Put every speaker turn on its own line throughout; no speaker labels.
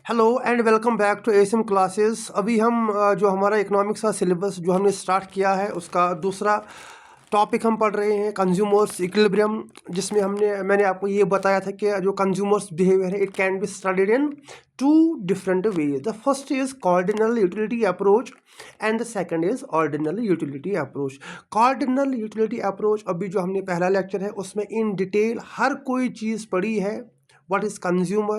Hello and welcome back to SM classes. अभी हम जो हमारा इकोनॉमिक्स का सिलेबस जो हमने स्टार्ट किया है उसका दूसरा टॉपिक हम पढ़ रहे हैं कंज्यूमर्स इक्विलिब्रियम, जिसमें मैंने आपको ये बताया था कि जो कंज्यूमर्स बिहेवियर है it can be studied in two different ways. The first is cardinal utility approach and the second is ordinal utility approach. Cardinal utility approach अभी जो हमने पहला लेक्चर है उसमें इन डिटेल हर कोई चीज़ पढ़ी है। What is consumer,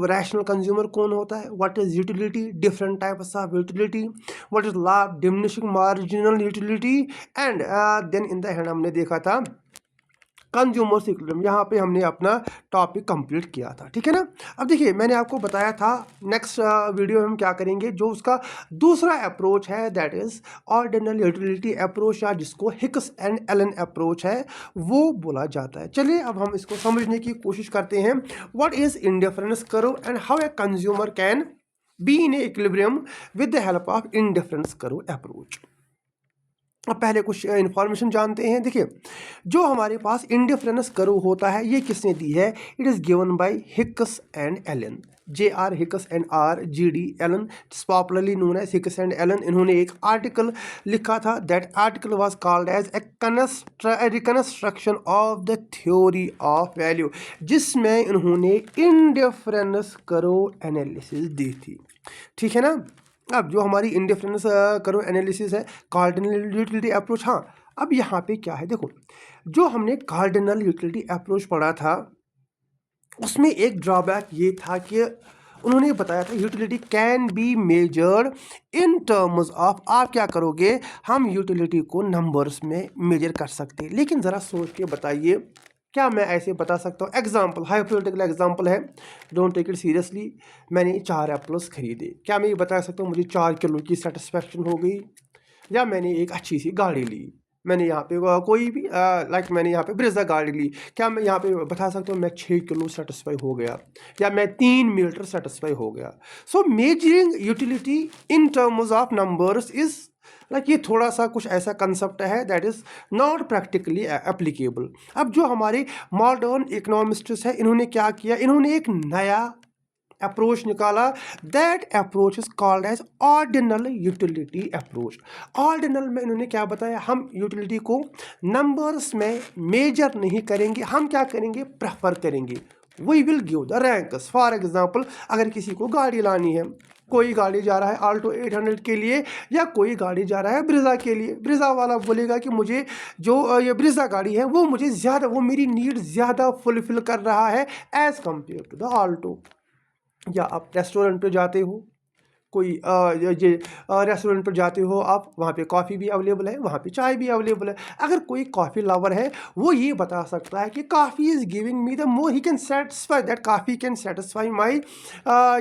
rational consumer कौन होता है, what is utility, different types of utility, what is लाभ, diminishing marginal utility and then in the end हमने देखा था कंज्यूमर्स इक्विलिब्रियम। यहाँ पे हमने अपना टॉपिक कंप्लीट किया था, ठीक है ना। अब देखिए मैंने आपको बताया था नेक्स्ट वीडियो में हम क्या करेंगे, जो उसका दूसरा अप्रोच है that is ordinal utility approach, या जिसको हिक्स एंड एलन अप्रोच है वो बोला जाता है। चलिए अब हम इसको समझने की कोशिश करते हैं। What is indifference curve and how a consumer can be in equilibrium with the help of indifference curve approach. अब पहले कुछ इन्फॉर्मेशन जानते हैं। देखिए जो हमारे पास इंडिफरेंस कर्व होता है ये किसने दी है, it is given by Hicks and Allen, J.R. Hicks and R.G.D. Allen, popularly known as Hicks and Allen. इन्होंने एक आर्टिकल लिखा था, that article was called as a reconstruction of the theory of value, जिसमें इन्होंने indifference curve analysis दी थी, ठीक है ना। अब जो हमारी इंडिफरेंस कर्व एनालिसिस है कार्डिनल यूटिलिटी अप्रोच। हाँ अब यहाँ पे क्या है, देखो जो हमने कार्डिनल यूटिलिटी अप्रोच पढ़ा था उसमें एक ड्रॉबैक ये था कि उन्होंने बताया था utility can be measured in terms of, आप क्या करोगे, हम यूटिलिटी को नंबर्स में मेजर कर सकते हैं। लेकिन ज़रा सोच के बताइए क्या मैं ऐसे बता सकता हूँ, एग्जाम्पल हाइपोथेटिकल एग्जाम्पल है, डोंट टेक इट सीरियसली। मैंने 4 एप्पल्स खरीदे, क्या मैं ये बता सकता हूँ मुझे 4 किलो की सेटिस्फेक्शन हो गई, या मैंने एक अच्छी सी गाड़ी ली, मैंने यहाँ पे कोई भी मैंने यहाँ पे ब्रेजा गाड़ी ली, क्या मैं यहाँ पे बता सकता हूँ मैं 6 किलो सेटिस्फाई हो गया, या मैं 3 मीटर सेटिस्फाई हो गया। So measuring utility in terms of numbers is ये थोड़ा सा कुछ ऐसा कंसेप्ट है that is not practically applicable. अब जो हमारे मॉडर्न इकोनॉमिस्ट्स है इन्होंने क्या किया, इन्होंने एक नया अप्रोच निकाला, that approach is called as ordinal utility approach. Ordinal में इन्होंने क्या बताया, हम यूटिलिटी को नंबर्स में मेजर नहीं करेंगे, हम क्या करेंगे, प्रेफर करेंगे। We will give the ranks. For example अगर किसी को गाड़ी लानी है, कोई गाड़ी जा रहा है आल्टो 800 के लिए, या कोई गाड़ी जा रहा है ब्रिज़ा के लिए, ब्रिज़ा वाला बोलेगा कि मुझे जो ये ब्रिज़ा गाड़ी है वो मुझे ज़्यादा, वो मेरी नीड ज़्यादा फुलफिल कर रहा है as compared to the Alto. या आप रेस्टोरेंट पे जाते हो, कोई रेस्टोरेंट पर जाते हो आप, वहाँ पे कॉफ़ी भी अवेलेबल है, वहाँ पे चाय भी अवेलेबल है। अगर कोई कॉफ़ी लवर है वो ये बता सकता है कि coffee is giving me the more, he can satisfy that, coffee can satisfy my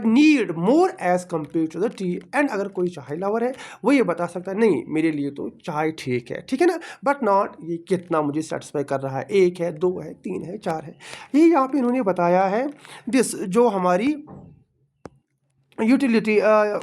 need more as compared to the tea. And अगर कोई चाय लवर है वो ये बता सकता है नहीं मेरे लिए तो चाय ठीक है, ठीक है ना, बट नॉट ये कितना मुझे सेटिस्फाई कर रहा है, 1 है, 2 है, 3 है, 4 है। ये यहाँ पे इन्होंने बताया है दिस, जो हमारी utility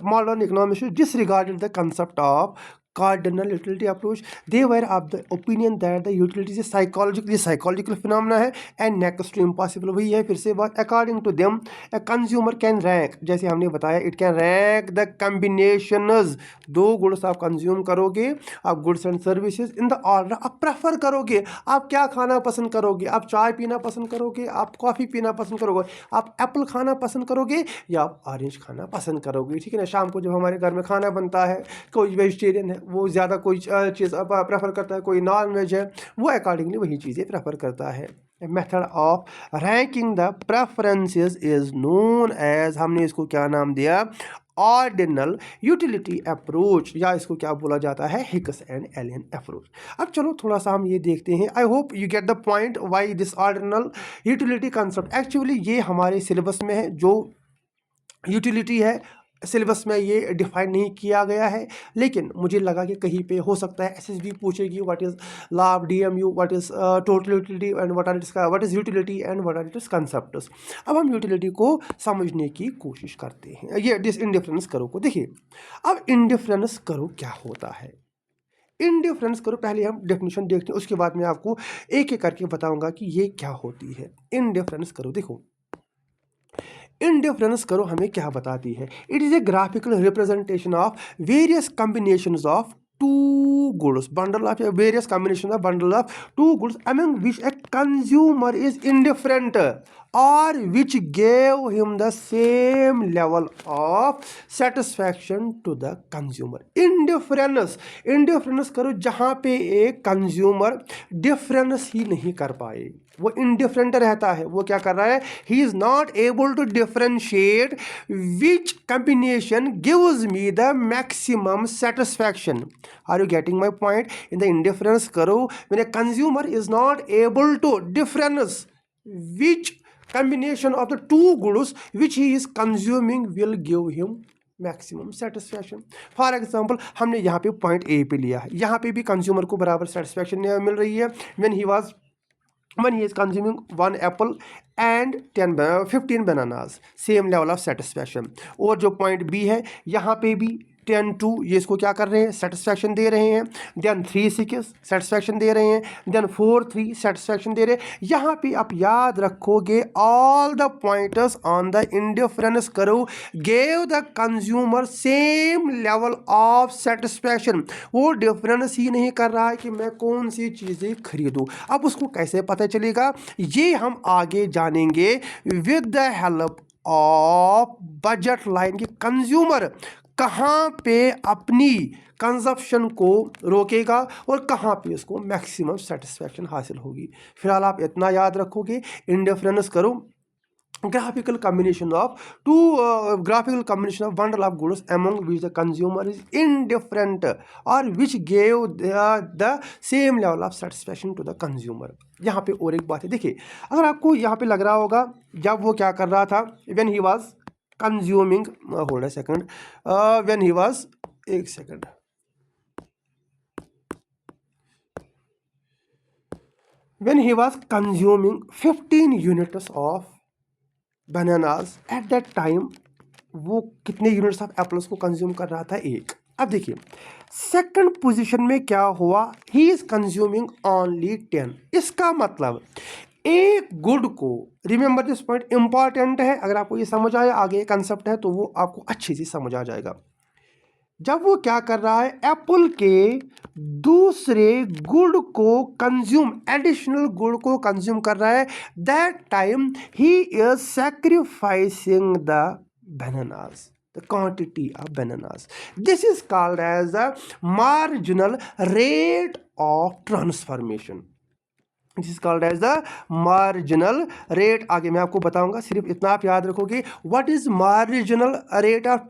modern economists disregarded the concept of cardinal utility approach. They were of the opinion that the utility is psychological phenomena है and next to impossible। वही है फिर से बात, according to them a consumer can rank, जैसे हमने बताया it can rank the combinations, 2 goods आप कंज्यूम करोगे, आप goods and services in the order, आप प्रेफर करोगे, आप क्या खाना पसंद करोगे, आप चाय पीना पसंद करोगे, आप कॉफ़ी पीना पसंद करोगे, आप एप्पल खाना पसंद करोगे, या आप ऑरेंज खाना पसंद करोगे, ठीक है ना। शाम को जब हमारे घर में खाना बनता है, कोई वेजिटेरियन है वो ज़्यादा कोई चीज़ प्रेफर करता है, कोई नॉन वेज है वो अकॉर्डिंगली वही चीज़ें प्रेफर करता है। Method of ranking the preferences is known as, हमने इसको क्या नाम दिया, ऑर्डिनल यूटिलिटी अप्रोच, या इसको क्या बोला जाता है, हिक्स एंड एलन अप्रोच। अब चलो थोड़ा सा हम ये देखते हैं, I hope you get the point why this ordinal utility concept. Actually ये हमारे सिलेबस में है, जो यूटिलिटी है सिलेबस में ये डिफाइन नहीं किया गया है, लेकिन मुझे लगा कि कहीं पे हो सकता है एसएसबी पूछेगी व्हाट इज़ लाभ, DMU what is total utility and what is utility and what are its concepts. अब हम यूटिलिटी को समझने की कोशिश करते हैं। ये इंडिफरेंस करो को देखिए, अब इंडिफरेंस करो क्या होता है, इंडिफरेंस करो पहले हम डेफिनेशन देखते हैं, उसके बाद मैं आपको एक एक करके बताऊंगा कि ये क्या होती है। इंडिफरेंस करो देखो, इंडिफरेंस करो हमें क्या बताती है? It is a graphical representation of various combinations of two goods, bundle of various combinations of bundle of two goods among which a consumer is indifferent or which gave him the same level of satisfaction to the consumer. Indifference करो जहाँ पे एक consumer difference ही नहीं कर पाए, वो indifferent रहता है, वो क्या कर रहा है, he is not able to differentiate which combination gives me the maximum satisfaction. Are you getting my point? In the indifference curve when a consumer is not able to difference which combination of the two goods which he is consuming will give him maximum satisfaction. For example हमने यहाँ पे point A पे लिया है, यहाँ पे भी consumer को बराबर सेटिस्फैक्शन मिल रही है when he is consuming 1 apple and 15 bananas, same level of satisfaction. और जो पॉइंट बी है यहाँ पे भी 10 2 ये इसको क्या कर रहे हैं, सेटिस्फैक्शन दे रहे हैं. देन 3 6 सेटिस्फैक्शन दे रहे हैं. देन 4 3 सेटिस्फैक्शन दे रहे हैं. यहाँ पे आप याद रखोगे all the pointers on the indifference curve gave the consumer same level of satisfaction. वो डिफरेंस ही नहीं कर रहा है कि मैं कौन सी चीज़ें खरीदूँ. अब उसको कैसे पता चलेगा, ये हम आगे जानेंगे with the help of budget line. की कंज्यूमर कहाँ पे अपनी कंजप्शन को रोकेगा और कहाँ पे उसको मैक्सिमम सेटिस्फैक्शन हासिल होगी. फिलहाल आप इतना याद रखोगे, इंडिफरेंस करो graphical combination of bundle of goods among which the consumer is indifferent or which gave the same level of satisfaction to the consumer. यहाँ पे और एक बात है, देखिए अगर आपको यहाँ पे लग रहा होगा जब वो क्या कर रहा था, when he was consuming hold a second when he was एक second when he was consuming 15 units of bananas at that time, वो कितने यूनिट्स ऑफ एप्पल्स को कंज्यूम कर रहा था, एक. अब देखिए सेकंड पोजीशन में क्या हुआ, ही इज कंज्यूमिंग ओनली 10. इसका मतलब एक गुड को, रिमेंबर दिस पॉइंट इंपॉर्टेंट है, अगर आपको ये समझ आया आगे कंसेप्ट है तो वो आपको अच्छी से समझ आ जाएगा. जब वो क्या कर रहा है, एप्पल के दूसरे गुड को कंज्यूम, एडिशनल गुड को कंज्यूम कर रहा है, that time he is sacrificing the bananas, the quantity of bananas. This is called as the marginal rate of transformation. This is called as the marginal rate. आगे मैं आपको बताऊंगा, सिर्फ इतना आप याद रखोगे. What is marginal rate of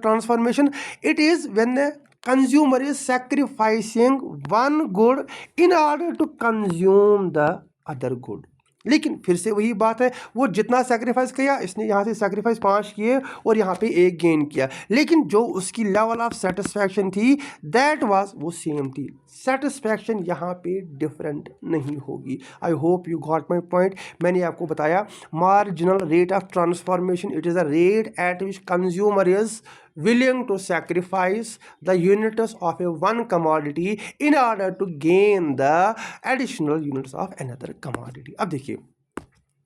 transformation? It is when the consumer is sacrificing one good in order to consume the other good. लेकिन फिर से वही बात है, वो जितना सेक्रीफाइस किया, इसने यहाँ से सेक्रीफाइस 5 किए और यहाँ पे 1 गेन किया, लेकिन जो उसकी लेवल ऑफ सेटिस्फैक्शन थी दैट वाज वो सेम थी. सेटिस्फैक्शन यहाँ पे डिफरेंट नहीं होगी. I hope you got my point. मैंने आपको बताया marginal rate of transformation, it is a rate at which consumer is willing to sacrifice the units of a one commodity in order to gain the additional units of another commodity. अब देखिए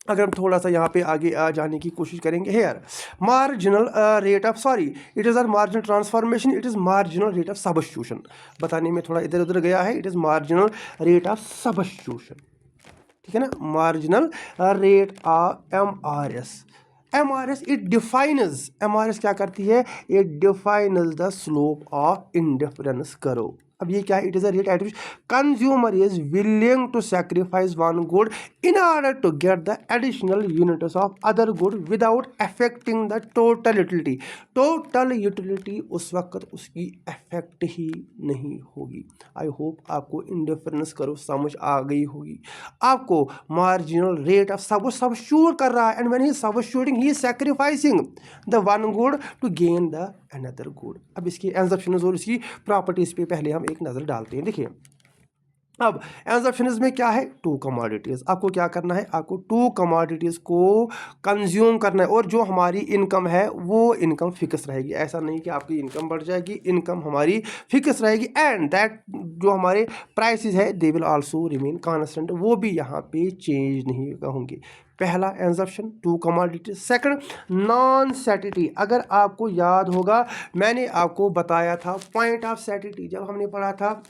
अगर हम थोड़ा सा यहाँ पे आगे आ जाने की कोशिश करेंगे, here marginal rate of it is or marginal transformation, it is marginal rate of substitution. बताने में थोड़ा इधर उधर गया है, it is marginal rate of substitution, ठीक है ना, marginal rate of MRS. It defines, MRS क्या करती है, it defines the slope of indifference curve. अब ये क्या है, it is a rate at which consumer is willing to sacrifice one good in order to get the additional units of other good without affecting the total utility. Total utility उस वक्त उसकी affect ही नहीं होगी. I hope आपको indifference करो समझ आ गई होगी. आपको मार्जिनल रेट ऑफ सबस्टिट्यूट कर रहा है, and when he substituting he is sacrificing the one good to gain the another good. अब इसकी एंजप्शंस और इसकी प्रॉपर्टीज पे पहले हम एक नज़र डालते हैं. देखिए अब एंजप्शंस में क्या है, 2 कमोडिटीज़. आपको क्या करना है, आपको 2 कमोडिटीज़ को कंज्यूम करना है, और जो हमारी इनकम है वो इनकम फिक्स रहेगी. ऐसा नहीं कि आपकी इनकम बढ़ जाएगी, इनकम हमारी फिक्स रहेगी. एंड दैट जो हमारे प्राइसेस है they will also remain constant, वो भी यहाँ पे चेंज नहीं होंगे. पहला assumption, two commodity. Second non satiety. अगर आपको याद होगा मैंने आपको बताया था पॉइंट ऑफ सैटिटी जब हमने पढ़ा था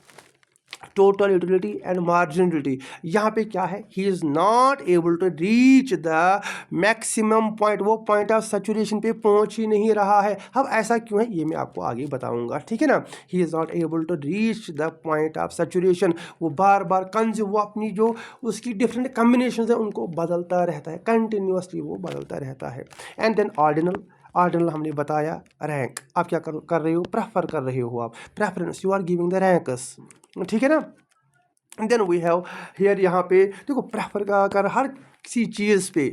टोटल यूटिलिटी एंड मार्जिनलिटी। यहाँ पे क्या है, he is not able to reach the maximum point, वो पॉइंट ऑफ सैचुरेशन पे पहुँच ही नहीं रहा है। अब ऐसा क्यों है ये मैं आपको आगे बताऊंगा, ठीक है ना। He is not able to reach the point of saturation, वो बार बार वो अपनी जो उसकी डिफरेंट कम्बिनेशन है उनको बदलता रहता है, कंटिन्यूसली वो बदलता रहता है। And then ordinal. ऑर्डिनल हमने बताया रैंक। आप क्या कर रहे हो, प्रेफर कर रहे हो, आप preference, you are giving the ranks, ठीक है ना। देन वी हैव हियर, यहाँ पे देखो प्रेफर कर हर किसी चीज़ पे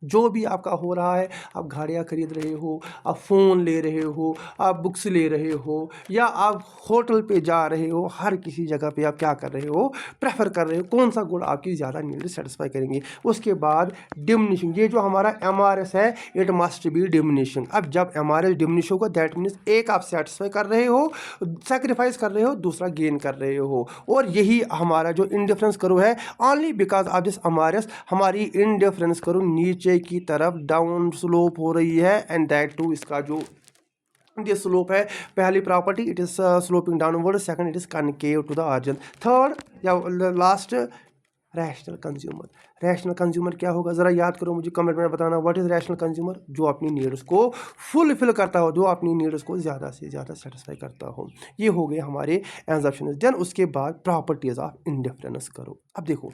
जो भी आपका हो रहा है, आप गाड़ियाँ खरीद रहे हो, आप फ़ोन ले रहे हो, आप बुक्स ले रहे हो, या आप होटल पे जा रहे हो, हर किसी जगह पे आप क्या कर रहे हो, प्रेफर कर रहे हो कौन सा गुड आपकी ज़्यादा नीड सेटिस्फाई करेंगे। उसके बाद डिमिनिशिंग, ये जो हमारा MRS है इट मस्ट बी डिमिनिशिंग। अब जब MRS डिमिनिश होगा दैट मीन्स एक आप सेटिस्फाई कर रहे हो, सेक्रीफाइस कर रहे हो, दूसरा गेन कर रहे हो। और यही हमारा जो इंडिफरेंस करो है, only because of this MRS हमारी इंडिफरेंस करो नीचे की तरफ डाउन स्लोप हो रही है, एंड दैट टू इसका जो ये स्लोप है, पहली property it is sloping downward, second it is concave to the origin, third या last rational consumer. Rational consumer क्या होगा, ज़रा याद करो, मुझे कमेंट में बताना व्हाट इज़ रैशनल कंज्यूमर। जो अपनी नीड्स को फुलफिल करता हो, जो अपनी नीड्स को ज़्यादा से ज़्यादा सेटिस्फाई करता हो। ये हो गए हमारे एंजप्शंस। देन उसके बाद प्रॉपर्टीज ऑफ इंडिफरेंस करो। अब देखो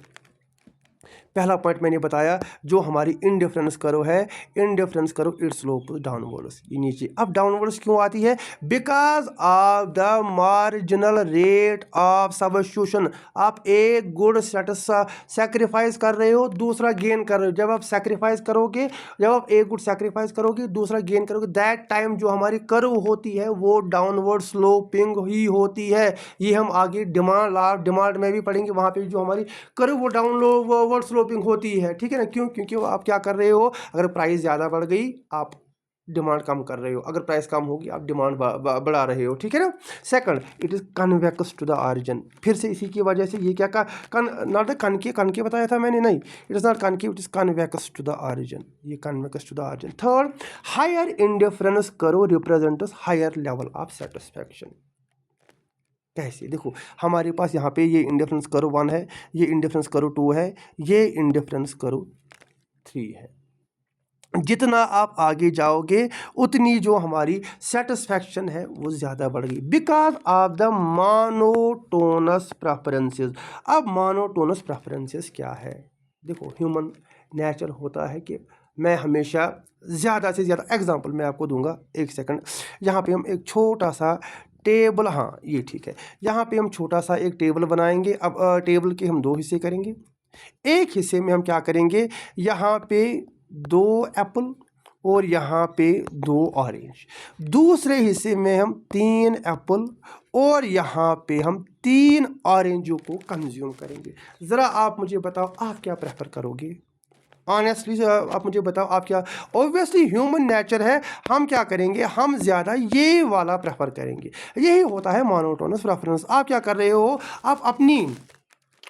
पहला पॉइंट मैंने बताया जो हमारी इंडिफरेंस करो है, इंडिफरेंस करो इट्स स्लोप डाउनवर्ड्स, ये नीचे। अब डाउनवर्ड्स क्यों आती है, because of the marginal rate of substitution. आप एक गुड सेक्रीफाइस कर रहे हो, दूसरा गेन कर रहे हो। जब आप सेक्रीफाइस करोगे, जब आप एक गुड सेक्रीफाइस करोगे, दूसरा गेन करोगे, दैट टाइम जो हमारी कर्व होती है वो डाउनवर्ड स्लोपिंग ही होती है। ये हम आगे डिमांड में भी पढ़ेंगे, वहाँ पे जो हमारी कर्व वो डाउनवर्ड स्लोपिंग होती है, ठीक है ना। क्यों, क्योंकि आप क्या कर रहे हो, अगर प्राइस ज़्यादा बढ़ गई आप डिमांड कम कर रहे हो, अगर प्राइस कम होगी आप डिमांड बढ़ा रहे हो, ठीक है ना। Second it is convex to the origin. फिर से इसी की वजह से ये क्या नॉट कनके बताया था मैंने, नहीं, it is not concave, it is convex to the origin, ये convex to the origin. Third higher indifference curve represents higher level of satisfaction. कैसे, देखो हमारे पास यहाँ पे ये इंडिफरेंस करो 1 है, ये इंडिफरेंस करो 2 है, ये इंडिफरेंस करो 3 है। जितना आप आगे जाओगे उतनी जो हमारी सेटिस्फैक्शन है वो ज़्यादा बढ़ गई, because of the monotonous preferences. अब मोनोटोनस प्रेफरेंसेस क्या है, देखो ह्यूमन नेचर होता है कि मैं हमेशा ज़्यादा से ज़्यादा, एग्जांपल मैं आपको दूंगा, एक सेकंड। यहाँ पे हम एक छोटा सा टेबल, हाँ ये ठीक है, यहाँ पे हम छोटा सा एक टेबल बनाएंगे। अब टेबल के हम 2 हिस्से करेंगे। एक हिस्से में हम क्या करेंगे, यहाँ पे 2 एप्पल और यहाँ पे 2 ऑरेंज। दूसरे हिस्से में हम 3 एप्पल और यहाँ पे हम 3 ऑरेंजों को कंज्यूम करेंगे। ज़रा आप मुझे बताओ आप क्या प्रेफर करोगे, ऑनेस्टली आप मुझे बताओ आप क्या। ऑब्वियसली ह्यूमन नेचर है, हम क्या करेंगे, हम ज़्यादा ये वाला प्रेफर करेंगे। यही होता है मोनोटोनस प्रेफरेंस। आप क्या कर रहे हो, आप अपनी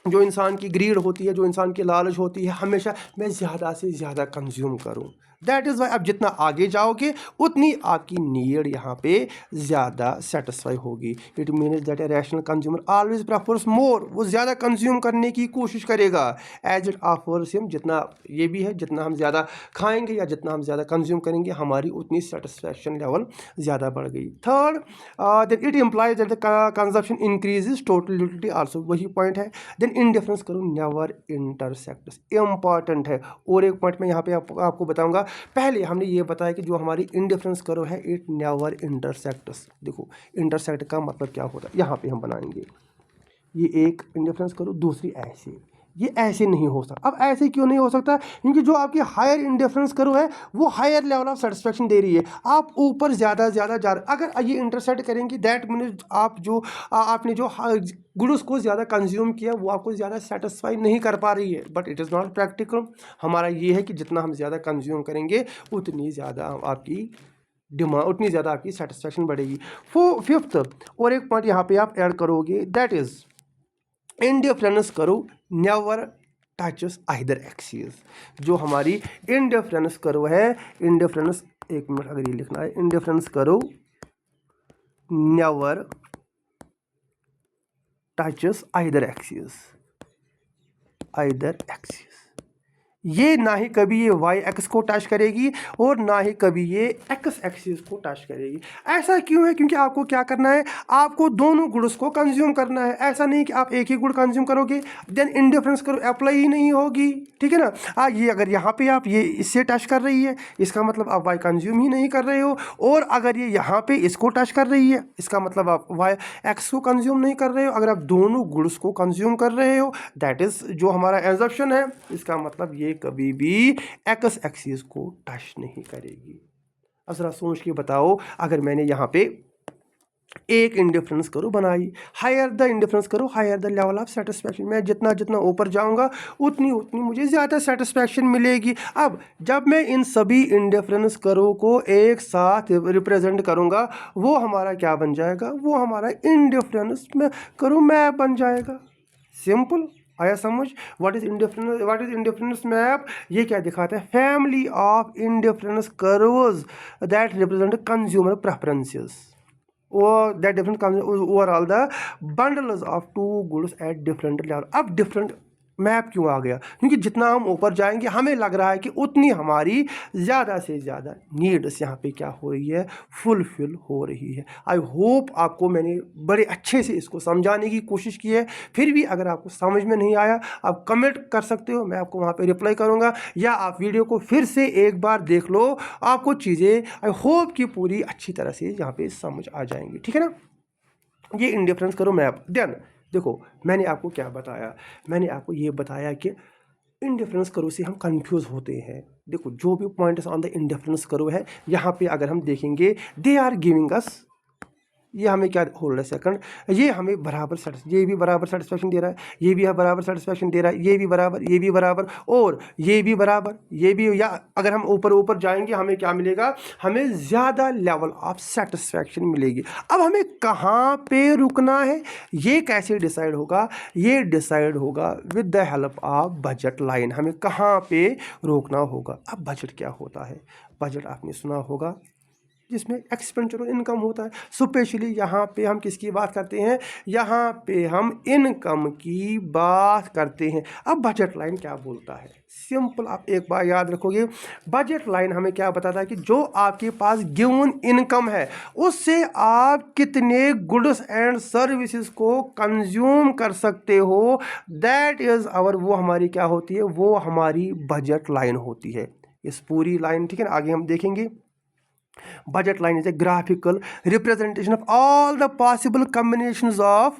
जो इंसान की ग्रीड होती है, जो इंसान की लालच होती है, हमेशा मैं ज़्यादा से ज़्यादा कंज्यूम करूं। दैट इज़ वाई आप जितना आगे जाओगे उतनी आपकी नीड यहाँ पे ज़्यादा सेटिस्फाई होगी। It means that a rational consumer always prefers more, वो ज़्यादा कंज्यूम करने की कोशिश करेगा एज इट ऑफर्स हिम। जितना ये भी है, जितना हम ज़्यादा खाएंगे या जितना हम ज़्यादा कंज्यूम करेंगे हमारी उतनी सेटिस्फैक्शन लेवल ज़्यादा बढ़ गई। Third then it implies that the consumption increases total utility also, वही पॉइंट है। Then indifference curve never intersects, important है। और एक पॉइंट मैं यहाँ पे आपको बताऊंगा। पहले हमने ये बताया कि जो हमारी इंडिफरेंस करो है इट नेवर इंटरसेक्ट्स। देखो इंटरसेक्ट का मतलब क्या होता है, यहाँ पे हम बनाएंगे ये एक इंडिफरेंस करो, दूसरी ऐसे, ये ऐसे नहीं हो सकता। अब ऐसे क्यों नहीं हो सकता, क्योंकि जो आपकी हायर इंडिफरेंस करो है वो हायर लेवल ऑफ सेटिस्फेक्शन दे रही है, आप ऊपर ज़्यादा ज़्यादा जा रहे। अगर ये इंटरसेक्ट करेंगे दैट मीन्स आप जो आपने जो गुड्स को ज़्यादा कंज्यूम किया वो आपको ज़्यादा सेटिस्फाई नहीं कर पा रही है। But it is not practical. हमारा ये है कि जितना हम ज़्यादा कंज्यूम करेंगे उतनी ज़्यादा आपकी डिमांड, उतनी ज़्यादा आपकी सेटिस्फेक्शन बढ़ेगी। फिफ्थ और एक पॉइंट यहाँ पे आप ऐड करोगे, that is indifference curve never touches either axis. जो हमारी इंडिफरेंस कर्व है, इंडिफरेंस, एक मिनट अगर ये लिखना है, indifference curve never touches either axis, either axis. ये ना ही कभी ये वाई एक्स को टच करेगी और ना ही कभी ये एक्स एक्सिस को टच करेगी। ऐसा क्यों है? क्योंकि आपको क्या करना है, आपको दोनों गुड्स को कंज्यूम करना है। ऐसा नहीं कि आप एक ही गुड कंज्यूम करोगे देन इंडिफरेंस करो अप्लाई ही नहीं होगी, ठीक है ना। ये अगर यहाँ पे आप ये इससे टच कर रही है, इसका मतलब आप वाई कंज्यूम ही नहीं कर रहे हो, और अगर ये यहाँ पे इसको टच कर रही है, इसका मतलब आप वाई एक्स को कंज्यूम नहीं कर रहे हो। अगर आप दोनों गुड्स को कंज्यूम कर रहे हो, दैट इज जो हमारा एजम्पशन है, इसका मतलब ये कभी भी एक्स एक्सिस को टच नहीं करेगी। अब जरा सोच के बताओ, अगर मैंने यहाँ पे एक इंडिफरेंस करो बनाई, higher the indifference curve higher the level of satisfaction, मैं जितना जितना ऊपर जाऊंगा उतनी उतनी मुझे ज़्यादा सेटिस्फैक्शन मिलेगी। अब जब मैं इन सभी इंडिफरेंस करो को एक साथ रिप्रेजेंट करूंगा, वो हमारा क्या बन जाएगा, वो हमारा इंडिफरेंस में करो मैप बन जाएगा। सिंपल, आया समझ? What is indifference map? ये क्या दिखाता है, family of indifference curves that represent consumer preferences or that different overall the bundles of two goods at different level। अब different मैप क्यों आ गया? क्योंकि जितना हम ऊपर जाएंगे हमें लग रहा है कि उतनी हमारी ज़्यादा से ज़्यादा नीड्स यहाँ पे क्या हो रही है, फुलफिल हो रही है। आई होप आपको मैंने बड़े अच्छे से इसको समझाने की कोशिश की है। फिर भी अगर आपको समझ में नहीं आया, आप कमेंट कर सकते हो, मैं आपको वहाँ पे रिप्लाई करूँगा, या आप वीडियो को फिर से एक बार देख लो, आपको चीज़ें आई होप कि पूरी अच्छी तरह से यहाँ पे समझ आ जाएंगी, ठीक है ना। ये इंडिफरेंस करो मैप। देन देखो मैंने आपको क्या बताया, मैंने आपको ये बताया कि इंडिफरेंस करो से हम कंफ्यूज होते हैं। देखो जो भी पॉइंट्स ऑन द इंडिफरेंस करो है, यहाँ पे अगर हम देखेंगे, दे आर गिविंग अस, ये हमें क्या, होल्ड सेकंड, ये हमें बराबर ये भी बराबर सेटिस्फैक्शन दे रहा है, ये भी बराबर सेटिस्फैक्शन दे रहा है, ये भी बराबर, ये भी बराबर, और ये भी बराबर, ये भी। या अगर हम ऊपर ऊपर जाएंगे हमें क्या मिलेगा, हमें ज़्यादा लेवल ऑफ सेटिस्फैक्शन मिलेगी। अब हमें कहाँ पे रुकना है, ये कैसे डिसाइड होगा, ये डिसाइड होगा with the help of budget line. हमें कहाँ पे रोकना होगा। अब बजट क्या होता है? बजट आपने सुना होगा, जिसमें एक्सपेंडिचर और इनकम होता है। स्पेशली यहाँ पे हम किसकी बात करते हैं, यहाँ पे हम इनकम की बात करते हैं। अब बजट लाइन क्या बोलता है? सिंपल, आप एक बार याद रखोगे, बजट लाइन हमें क्या बताता है कि जो आपके पास गिवन इनकम है उससे आप कितने गुड्स एंड सर्विसेज को कंज्यूम कर सकते हो, दैट इज आवर, वो हमारी क्या होती है, वो हमारी बजट लाइन होती है। इस पूरी लाइन, ठीक है ना, आगे हम देखेंगे। Budget line is a graphical representation of all the possible combinations of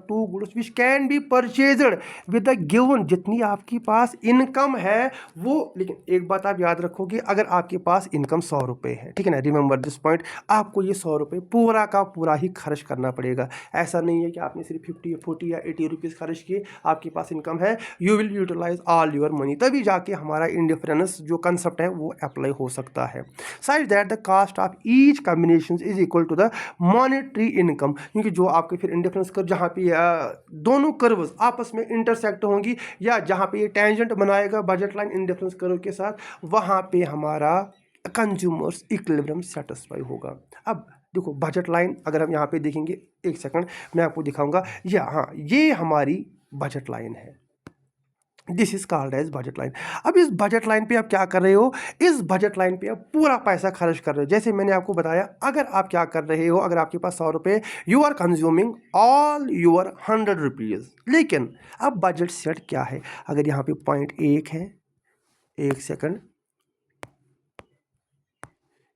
two goods which can be purchased with the given। जितनी आपके पास इनकम है वो, लेकिन एक बात आप याद रखोगे, अगर आपके पास इनकम 100 रुपये है, ठीक है ना, रिमेंबर दिस पॉइंट, आपको ये 100 रुपये पूरा का पूरा ही खर्च करना पड़ेगा। ऐसा नहीं है कि आपने सिर्फ 50 या 40 या 80 रुपीज़ खर्च किए, आपके पास इनकम है, you will utilize all your money, तभी जाके हमारा इंडिफरेंस जो कंसेप्ट है वो अप्लाई हो सकता है। Such that the cost of each combination is equal to the monetary income. क्योंकि जो आपके फिर इंडिफरेंस कर्व, जहाँ पे दोनों कर्व्स आपस में इंटरसेक्ट होंगी, या जहाँ पे ये टेंजेंट बनाएगा बजट लाइन इंडिफरेंस कर्व के साथ, वहाँ पे हमारा कंज्यूमर्स इक्विलिब्रियम सेटिस्फाई होगा। अब देखो बजट लाइन अगर हम यहाँ पे देखेंगे, एक सेकंड मैं आपको दिखाऊंगा, हाँ ये हमारी बजट लाइन है, this is called as budget line. अब इस बजट लाइन पे आप क्या कर रहे हो, इस बजट लाइन पे आप पूरा पैसा खर्च कर रहे हो। जैसे मैंने आपको बताया, अगर आप क्या कर रहे हो, अगर आपके पास 100 रुपये, you are consuming all your 100 rupees. लेकिन अब बजट सेट क्या है, अगर यहाँ पे पॉइंट 1 है, एक सेकंड,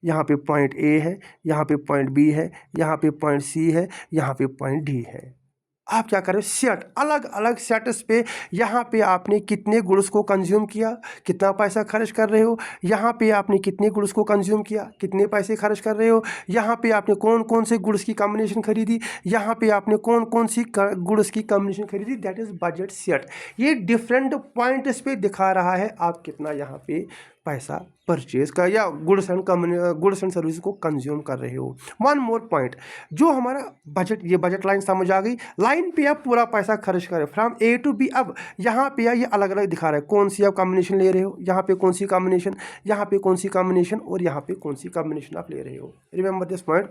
यहाँ पे पॉइंट ए है, यहाँ पे पॉइंट बी है, यहाँ पे पॉइंट सी है, यहाँ पे पॉइंट डी है। आप क्या कर रहे हो, सेट, अलग अलग सेट्स पे यहाँ पे आपने कितने गुड्स को कंज्यूम किया, कितना पैसा खर्च कर रहे हो, यहाँ पे आपने कितने गुड्स को कंज्यूम किया, कितने पैसे खर्च कर रहे हो, यहाँ पे आपने कौन कौन से गुड्स की कॉम्बिनेशन खरीदी, यहाँ पे आपने कौन कौन सी गुड्स की कॉम्बिनेशन खरीदी, दैट इज़ बजट सेट। ये डिफरेंट पॉइंट्स पे दिखा रहा है आप कितना यहाँ पे पैसा परचेज का या गुड्स एंड सर्विस को कंज्यूम कर रहे हो। वन मोर पॉइंट, जो हमारा बजट, ये बजट लाइन समझ आ गई। लाइन पे आप पूरा पैसा खर्च करें फ्रॉम ए टू बी। अब यहाँ पे ये अलग अलग दिखा रहा है कौन सी आप कॉम्बिनेशन ले रहे हो, यहाँ पे कौन सी कॉम्बिनेशन, यहाँ पे कौन सी कॉम्बिनेशन और यहाँ पे कौन सी कॉम्बिनेशन आप ले रहे हो। Remember this point.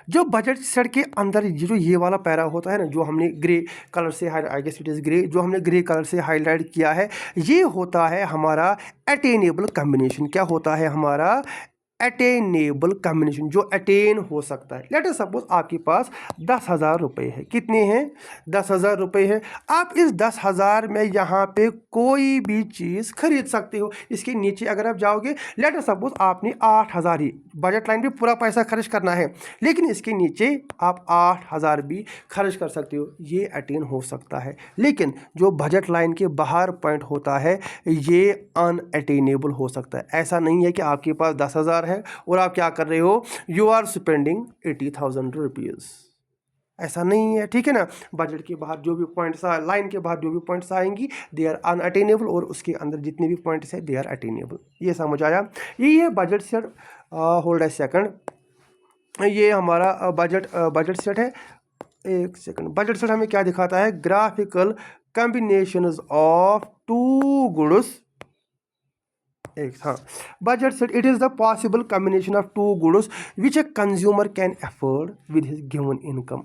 जो बजट सेट के अंदर जो ये वाला पैरा होता है ना, जो हमने ग्रे कलर से I guess it is grey, जो हमने ग्रे कलर से हाईलाइट किया है, ये होता है हमारा अटेनेबल कॉम्बिनेशन। क्या होता है हमारा अटेनेबल कॉम्बिनेशन, जो अटेन हो सकता है। लेट अस सपोज आपके पास 10,000 रुपये है। कितने हैं? 10,000 रुपये है। आप इस 10,000 में यहाँ पे कोई भी चीज़ खरीद सकते हो। इसके नीचे अगर आप जाओगे, लेट अस सपोज आपने 8,000 ही बजट लाइन पे पूरा पैसा खर्च करना है, लेकिन इसके नीचे आप 8,000 भी खर्च कर सकते हो। ये अटेन हो सकता है। लेकिन जो बजट लाइन के बाहर पॉइंट होता है, ये अनअटेनेबल हो सकता है। ऐसा नहीं है कि आपके पास 10,000 है और आप क्या कर रहे हो, यू आर स्पेंडिंग 80,000 रुपीज़। ऐसा नहीं है, ठीक है ना। बजट के बाहर जो भी पॉइंट्स, लाइन के बाहर जो भी पॉइंट्स आएंगी, दे आर अनअटेनेबल, और उसके अंदर जितने भी पॉइंट्स है दे आर अटेनेबल। ये समझ आया। यही है budget set. Hold a second, ये हमारा बजट सेट है। एक सेकंड, बजट सेट हमें क्या दिखाता है? Graphical combinations of two goods. हाँ, budget set, it is the possible combination of two goods which a consumer can afford with his given income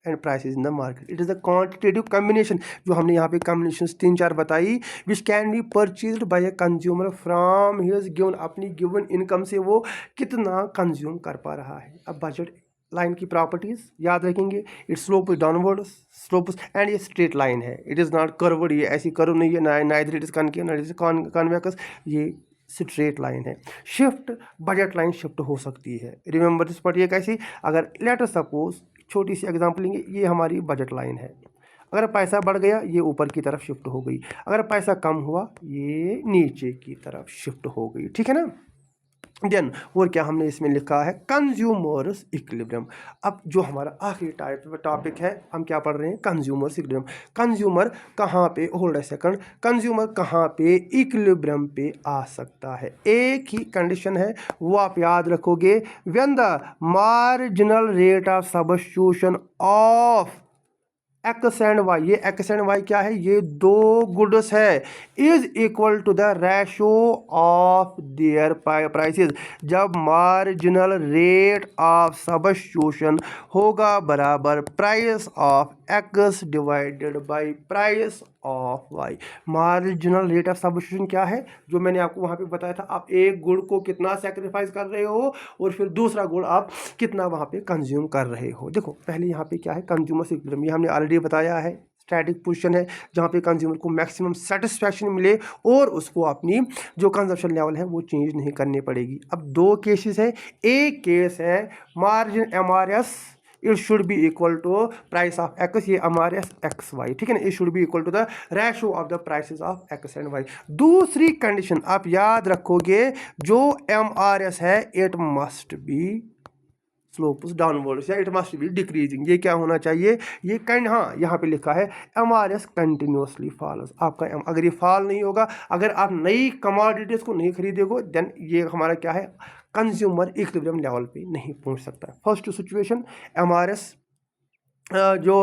and prices in the market. It is the quantitative combination, जो हमने यहाँ पे combinations 3-4 बताई, which can be purchased by a consumer from his given, अपनी given income से वो कितना consume कर पा रहा है। अब बजट लाइन की प्रॉपर्टीज याद रखेंगे, it's slope downward slope, and ये स्ट्रेट लाइन है, इट इज़ नॉट कर्व्ड। ये ऐसी कर्व नहीं है, neither it is concave neither it is convex, ये स्ट्रेट लाइन है। शिफ्ट, बजट लाइन शिफ्ट हो सकती है। Remember this part. ये कैसी? अगर लेट अस सपोज छोटी सी एग्जांपल लेंगे, ये हमारी बजट लाइन है। अगर पैसा बढ़ गया, ये ऊपर की तरफ शिफ्ट हो गई। अगर पैसा कम हुआ, ये नीचे की तरफ शिफ्ट हो गई, ठीक है ना। देन और क्या हमने इसमें लिखा है? Consumers equilibrium. अब जो हमारा आखिरी टॉपिक है, हम क्या पढ़ रहे हैं? Consumers equilibrium. कंज्यूमर कहाँ पे, होल्ड अ सेकंड, कंज्यूमर कहाँ पे इक्विलिब्रियम पे आ सकता है? एक ही कंडीशन है, वो आप याद रखोगे, when the marginal rate of substitution of X and Y, ये एक्स एंड वाई क्या है? ये दो गुड्स है, is equal to the ratio of their prices. जब मार्जिनल रेट ऑफ सब्स्टिट्यूशन होगा बराबर price of X divided by price of Y. Marginal rate of substitution क्या है? जो मैंने आपको वहां पे बताया था, आप एक गुड़ को कितना सेक्रीफाइस कर रहे हो और फिर दूसरा गुड़ आप कितना वहां पे कंज्यूम कर रहे हो। देखो पहले यहाँ पे क्या है? कंज्यूमर इक्विलिब्रियम, ये हमने ऑलरेडी बताया है, स्टैटिक पोजीशन है जहाँ पे कंज्यूमर को मैक्सिमम सेटिस्फैक्शन मिले और उसको अपनी जो कंजप्शन लेवल है वो चेंज नहीं करनी पड़ेगी। अब दो केसेस है, एक केस है margin MRS, it should be equal to price of X, ये MRS एक्स वाई, ठीक है ना। It should be equal to the ratio of the prices of X and Y. दूसरी कंडीशन आप याद रखोगे, जो MRS है it must be slopes downwards या इट मस्ट बी डिक्रीजिंग। ये क्या होना चाहिए? ये हाँ यहाँ पे लिखा है MRS कंटिन्यूसली फॉल्स। आपका अगर ये फॉल नहीं होगा, अगर आप नई कमोडिटीज को नहीं खरीदोगे, देन ये हमारा क्या है? कंज्यूमर इक्विलिब्रियम लेवल पे नहीं पहुंच सकता। फर्स्ट सिचुएशन MRS, जो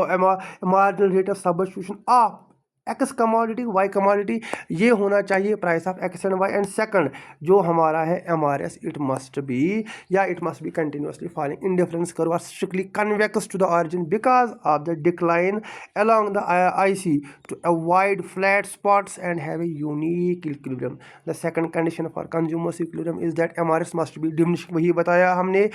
marginal rate of substitution of X commodity Y commodity, ये होना चाहिए price of X and Y. And second जो हमारा है MRS, it must be continuously falling. Indifference curve are strictly convex to the origin because of the decline along the IC to avoid flat spots and have a unique equilibrium. The second condition for consumer's equilibrium is that MRS must be diminishing, वही बताया हमने,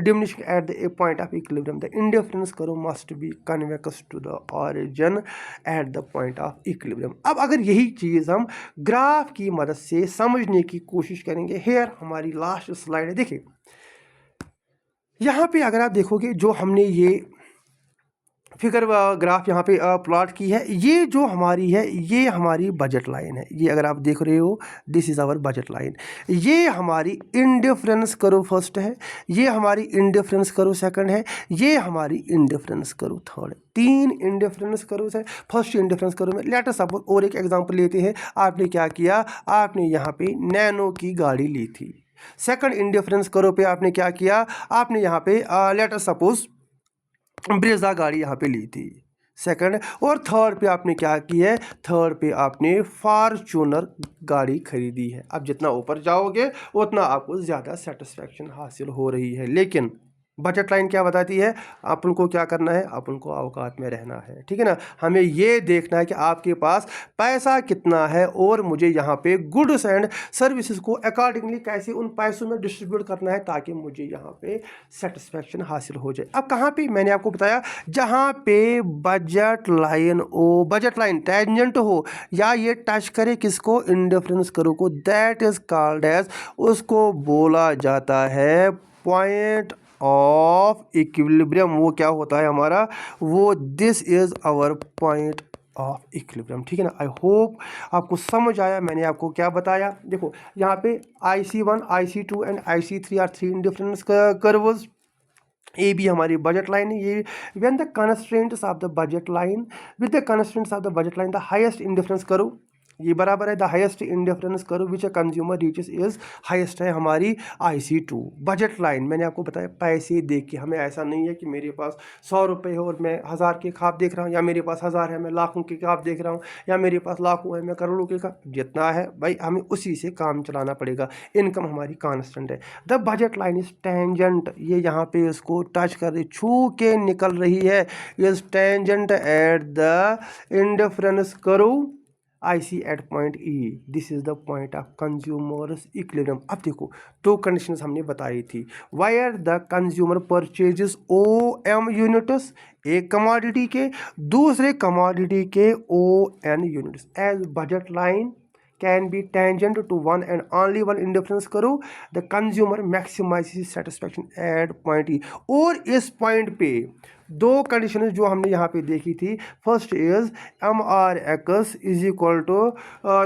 diminishing at the point of equilibrium. The indifference curve must be convex to the origin at the point of equilibrium. अब अगर यही चीज़ हम graph की मदद से समझने की कोशिश करेंगे, हेयर हमारी लास्ट स्लाइड है। देखिए यहाँ पे अगर आप देखोगे, जो हमने ये फिगर ग्राफ यहाँ पे प्लॉट की है। ये जो हमारी है ये हमारी बजट लाइन है। ये अगर आप देख रहे हो this is our budget line. ये हमारी इंडिफरेंस करो फर्स्ट है, ये हमारी इंडिफरेंस करो सेकंड है, ये हमारी इंडिफरेंस करो थर्ड है। 3 इंडिफरेंस करो है। फर्स्ट इंडिफरेंस करो में लेट अस सपोज और एक एग्जांपल लेते हैं। आपने क्या किया, आपने यहाँ पे नैनो की गाड़ी ली थी। सेकंड इंडिफरेंस करो पे आपने क्या किया, आपने यहाँ पे लेट अस सपोज ब्रेजा गाड़ी यहाँ पे ली थी सेकंड। और थर्ड पे आपने क्या किया है, थर्ड पे आपने फॉर्च्यूनर गाड़ी खरीदी है। अब जितना ऊपर जाओगे उतना आपको ज़्यादा सेटिस्फैक्शन हासिल हो रही है। लेकिन बजट लाइन क्या बताती है, अपन को क्या करना है, अपन को औकात में रहना है, ठीक है ना। हमें ये देखना है कि आपके पास पैसा कितना है और मुझे यहाँ पे गुड्स एंड सर्विसेज को अकॉर्डिंगली कैसे उन पैसों में डिस्ट्रीब्यूट करना है ताकि मुझे यहाँ पे सेटिस्फैक्शन हासिल हो जाए। अब कहाँ पे, मैंने आपको बताया जहाँ पे बजट लाइन हो, बजट लाइन टेंजेंट हो या ये टच करे किसको, इंडिफरेंस करो को, दैट इज कॉल्ड एज, उसको बोला जाता है पॉइंट ऑफ इक्विलिब्रियम। वो क्या होता है हमारा, वो this is our point of equilibrium, ठीक है ना। आई होप आपको समझ आया मैंने आपको क्या बताया। देखो यहाँ पे IC1 IC2 and IC3 are 3 indifference curves. ए भी हमारी बजट लाइन है। ये when the constraints of the budget line with the constraints of the budget line the highest indifference curve, ये बराबर है the highest indifference curve which a consumer reaches is highest है हमारी IC2 बजट लाइन। मैंने आपको बताया पैसे देख के, हमें ऐसा नहीं है कि मेरे पास 100 रुपये है और मैं 1000 के ख्वाब देख रहा हूँ, या मेरे पास 1000 है मैं लाखों के ख्वाब देख रहा हूँ, या मेरे पास लाखों है मैं करोड़ों के ख्वाब। जितना है भाई हमें उसी से काम चलाना पड़ेगा। इनकम हमारी कांस्टेंट है। The budget line is tangent, ये यहाँ पे इसको टच कर रही, छू के निकल रही है, is tangent at the indifference curve IC at point E। This is the point of consumer's equilibrium. अब देखो दो कंडीशंस हमने बताई थी, where the consumer purchases OM units, एक कमोडिटी के, दूसरे कमोडिटी के ON units. As budget line can be tangent to one and only one indifference करो, the consumer maximizes satisfaction at point E। और इस पॉइंट पे दो कंडीशन जो हमने यहाँ पे देखी थी, first is MRX is equal to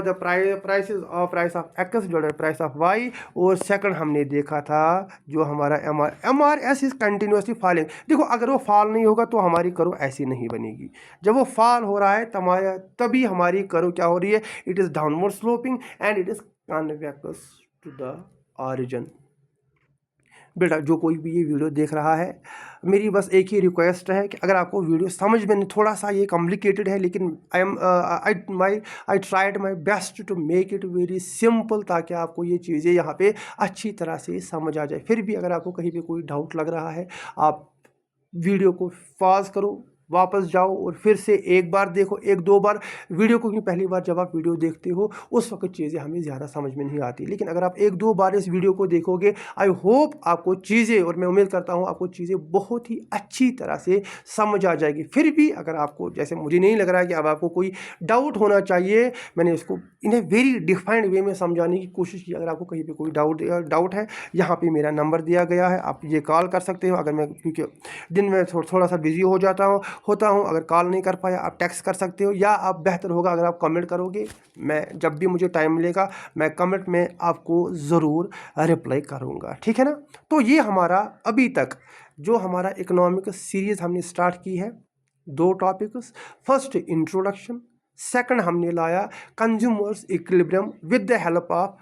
the price of X divided price of Y, और सेकंड हमने देखा था जो हमारा MRS इज कंटिन्यूसली फॉलिंग। देखो अगर वो फॉल नहीं होगा तो हमारी करो ऐसी नहीं बनेगी, जब वो फॉल हो रहा है तभी हमारी करो क्या हो रही है, it is downward sloping and it is convex to the origin. बेटा जो कोई भी ये वीडियो देख रहा है, मेरी बस एक ही रिक्वेस्ट है कि अगर आपको वीडियो समझ में नहीं, थोड़ा सा ये कॉम्प्लिकेटेड है, लेकिन I tried my best to make it very simple ताकि आपको ये चीज़ें यहाँ पे अच्छी तरह से समझ आ जाए। फिर भी अगर आपको कहीं पे कोई डाउट लग रहा है, आप वीडियो को पॉज करो, वापस जाओ और फिर से एक बार देखो, एक दो बार वीडियो को, क्योंकि पहली बार जब आप वीडियो देखते हो उस वक्त चीज़ें हमें ज़्यादा समझ में नहीं आती, लेकिन अगर आप एक दो बार इस वीडियो को देखोगे, आई होप आपको चीज़ें, और मैं उम्मीद करता हूँ आपको चीज़ें बहुत ही अच्छी तरह से समझ आ जाएगी। फिर भी अगर आपको, जैसे मुझे नहीं लग रहा है कि अब आपको कोई डाउट होना चाहिए, मैंने इसको इन्हें वेरी डिफाइंड वे में समझाने की कोशिश की। अगर आपको कहीं पर कोई डाउट है, यहाँ पर मेरा नंबर दिया गया है, आप ये कॉल कर सकते हो। अगर मैं, क्योंकि दिन में थोड़ा सा बिजी हो जाता होता हूँ, अगर कॉल नहीं कर पाया आप टेक्स्ट कर सकते हो, या आप बेहतर होगा अगर आप कमेंट करोगे, मैं जब भी मुझे टाइम मिलेगा मैं कमेंट में आपको ज़रूर रिप्लाई करूँगा, ठीक है ना। तो ये हमारा अभी तक जो हमारा इकोनॉमिक सीरीज़ हमने स्टार्ट की है, दो टॉपिक्स, फर्स्ट इंट्रोडक्शन, सेकंड हमने लाया consumers equilibrium with the help of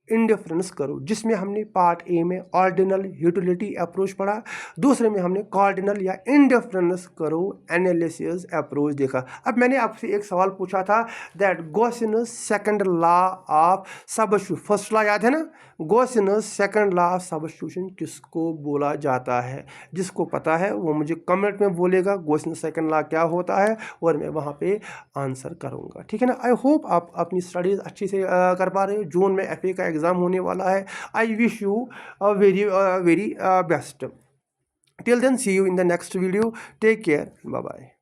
indifference करो, जिसमें हमने पार्ट ए में ऑर्डिनल यूटिलिटी अप्रोच पढ़ा, दूसरे में हमने कार्डिनल या इंडिफरेंस करो एनालिसिस अप्रोच देखा। अब मैंने आपसे एक सवाल पूछा था that Gauss's second law of substitution, first law याद है ना, Gauss's second law of substitution किसको बोला जाता है? जिसको पता है वो मुझे कमेंट में बोलेगा गॉसियस सेकंड लॉ क्या होता है, और मैं वहाँ पे आंसर करूँगा, ठीक है ना। आई होप आप अपनी स्टडीज़ अच्छी से कर पा रहे हो। जून में FA का एग्ज़ाम होने वाला है। I wish you a very best. Till then see you in the next video. Take care, bye bye.